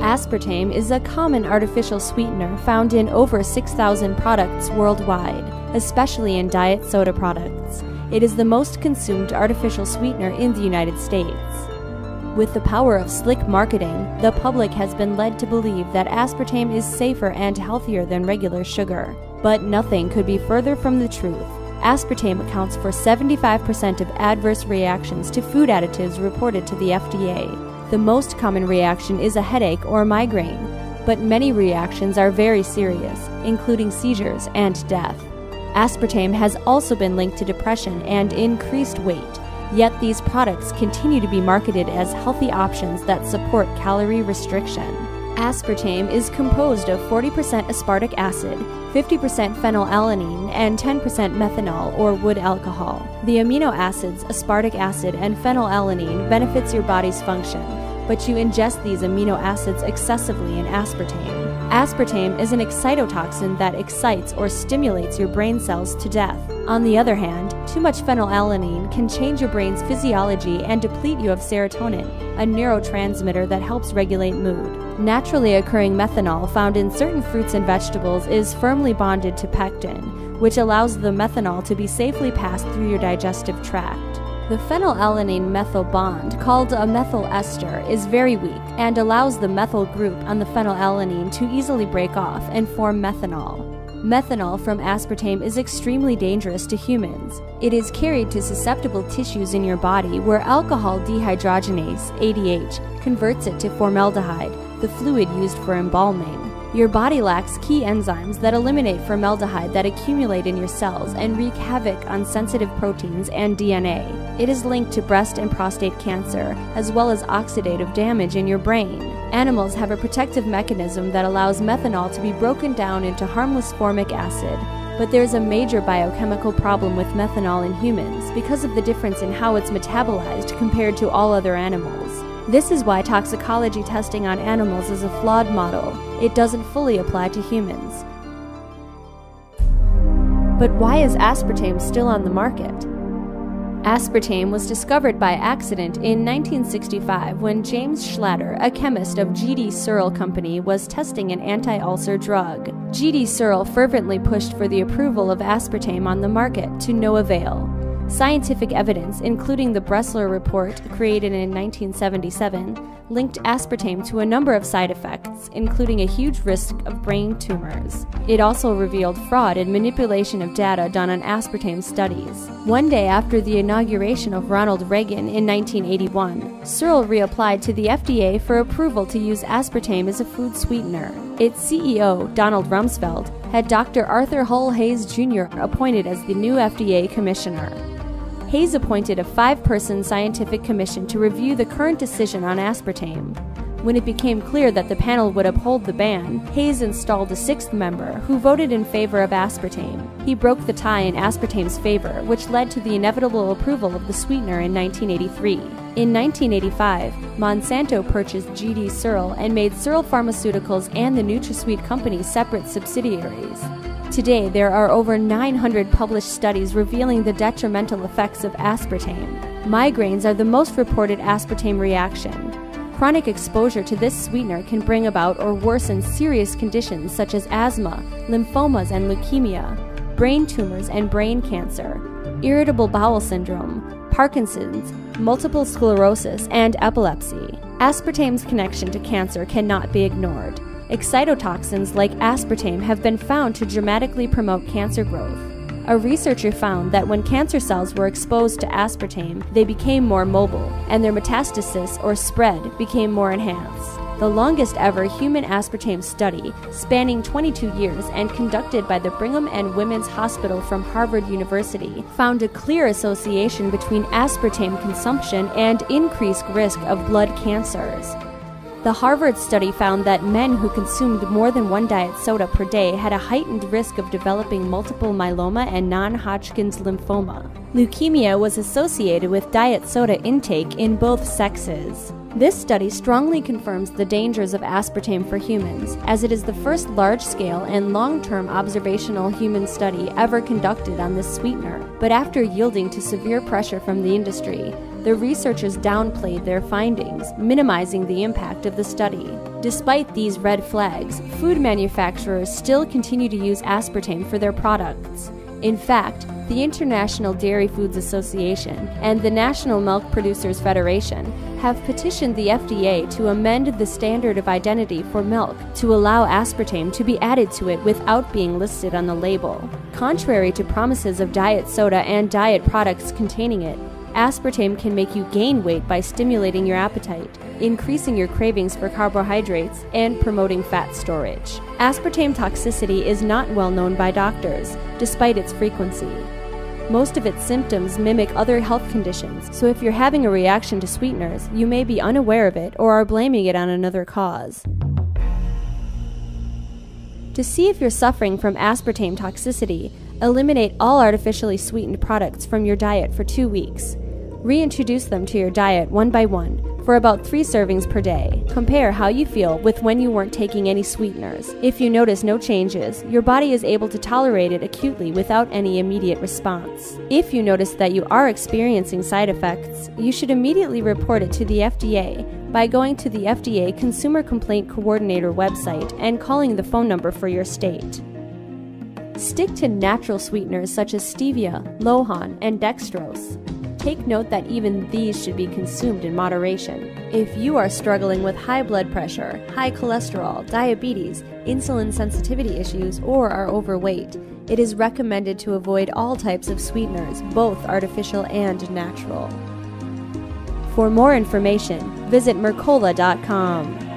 Aspartame is a common artificial sweetener found in over 6,000 products worldwide, especially in diet soda products. It is the most consumed artificial sweetener in the United States. With the power of slick marketing, the public has been led to believe that aspartame is safer and healthier than regular sugar. But nothing could be further from the truth. Aspartame accounts for 75% of adverse reactions to food additives reported to the FDA. The most common reaction is a headache or migraine, but many reactions are very serious, including seizures and death. Aspartame has also been linked to depression and increased weight, yet these products continue to be marketed as healthy options that support calorie restriction. Aspartame is composed of 40% aspartic acid, 50% phenylalanine, and 10% methanol or wood alcohol. The amino acids aspartic acid and phenylalanine benefits your body's function, but you ingest these amino acids excessively in aspartame. Aspartame is an excitotoxin that excites or stimulates your brain cells to death. On the other hand, too much phenylalanine can change your brain's physiology and deplete you of serotonin, a neurotransmitter that helps regulate mood. Naturally occurring methanol found in certain fruits and vegetables is firmly bonded to pectin, which allows the methanol to be safely passed through your digestive tract. The phenylalanine methyl bond, called a methyl ester, is very weak and allows the methyl group on the phenylalanine to easily break off and form methanol. Methanol from aspartame is extremely dangerous to humans. It is carried to susceptible tissues in your body where alcohol dehydrogenase, ADH, converts it to formaldehyde, the fluid used for embalming. Your body lacks key enzymes that eliminate formaldehyde that accumulate in your cells and wreak havoc on sensitive proteins and DNA. It is linked to breast and prostate cancer, as well as oxidative damage in your brain. Animals have a protective mechanism that allows methanol to be broken down into harmless formic acid, but there's a major biochemical problem with methanol in humans because of the difference in how it's metabolized compared to all other animals. This is why toxicology testing on animals is a flawed model. It doesn't fully apply to humans. But why is aspartame still on the market? Aspartame was discovered by accident in 1965 when James Schlatter, a chemist of G.D. Searle Company, was testing an anti-ulcer drug. G.D. Searle fervently pushed for the approval of aspartame on the market, to no avail. Scientific evidence, including the Bressler report created in 1977, linked aspartame to a number of side effects, including a huge risk of brain tumors. It also revealed fraud and manipulation of data done on aspartame studies. One day after the inauguration of Ronald Reagan in 1981, Searle reapplied to the FDA for approval to use aspartame as a food sweetener. Its CEO, Donald Rumsfeld, had Dr. Arthur Hull Hayes Jr. appointed as the new FDA commissioner. Hayes appointed a 5-person scientific commission to review the current decision on aspartame. When it became clear that the panel would uphold the ban, Hayes installed a 6th member who voted in favor of aspartame. He broke the tie in aspartame's favor, which led to the inevitable approval of the sweetener in 1983. In 1985, Monsanto purchased G.D. Searle and made Searle Pharmaceuticals and the NutraSweet Company separate subsidiaries. Today, there are over 900 published studies revealing the detrimental effects of aspartame. Migraines are the most reported aspartame reaction. Chronic exposure to this sweetener can bring about or worsen serious conditions such as asthma, lymphomas and leukemia, brain tumors and brain cancer, irritable bowel syndrome, Parkinson's, multiple sclerosis, and epilepsy. Aspartame's connection to cancer cannot be ignored. Excitotoxins like aspartame have been found to dramatically promote cancer growth. A researcher found that when cancer cells were exposed to aspartame, they became more mobile, and their metastasis or spread became more enhanced. The longest ever human aspartame study, spanning 22 years and conducted by the Brigham and Women's Hospital from Harvard University, found a clear association between aspartame consumption and increased risk of blood cancers. The Harvard study found that men who consumed more than one diet soda per day had a heightened risk of developing multiple myeloma and non-Hodgkin's lymphoma. Leukemia was associated with diet soda intake in both sexes. This study strongly confirms the dangers of aspartame for humans, as it is the first large-scale and long-term observational human study ever conducted on this sweetener. But after yielding to severe pressure from the industry, the researchers downplayed their findings, minimizing the impact of the study. Despite these red flags, food manufacturers still continue to use aspartame for their products. In fact, the International Dairy Foods Association and the National Milk Producers Federation have petitioned the FDA to amend the standard of identity for milk to allow aspartame to be added to it without being listed on the label. Contrary to promises of diet soda and diet products containing it, aspartame can make you gain weight by stimulating your appetite, increasing your cravings for carbohydrates, and promoting fat storage. Aspartame toxicity is not well known by doctors, despite its frequency. Most of its symptoms mimic other health conditions, so if you're having a reaction to sweeteners, you may be unaware of it or are blaming it on another cause. To see if you're suffering from aspartame toxicity, eliminate all artificially sweetened products from your diet for 2 weeks. Reintroduce them to your diet one by one for about 3 servings per day. Compare how you feel with when you weren't taking any sweeteners. If you notice no changes, your body is able to tolerate it acutely without any immediate response. If you notice that you are experiencing side effects, you should immediately report it to the FDA by going to the FDA Consumer Complaint Coordinator website and calling the phone number for your state. Stick to natural sweeteners such as stevia, lohan, and dextrose. Take note that even these should be consumed in moderation. If you are struggling with high blood pressure, high cholesterol, diabetes, insulin sensitivity issues, or are overweight, it is recommended to avoid all types of sweeteners, both artificial and natural. For more information, visit Mercola.com.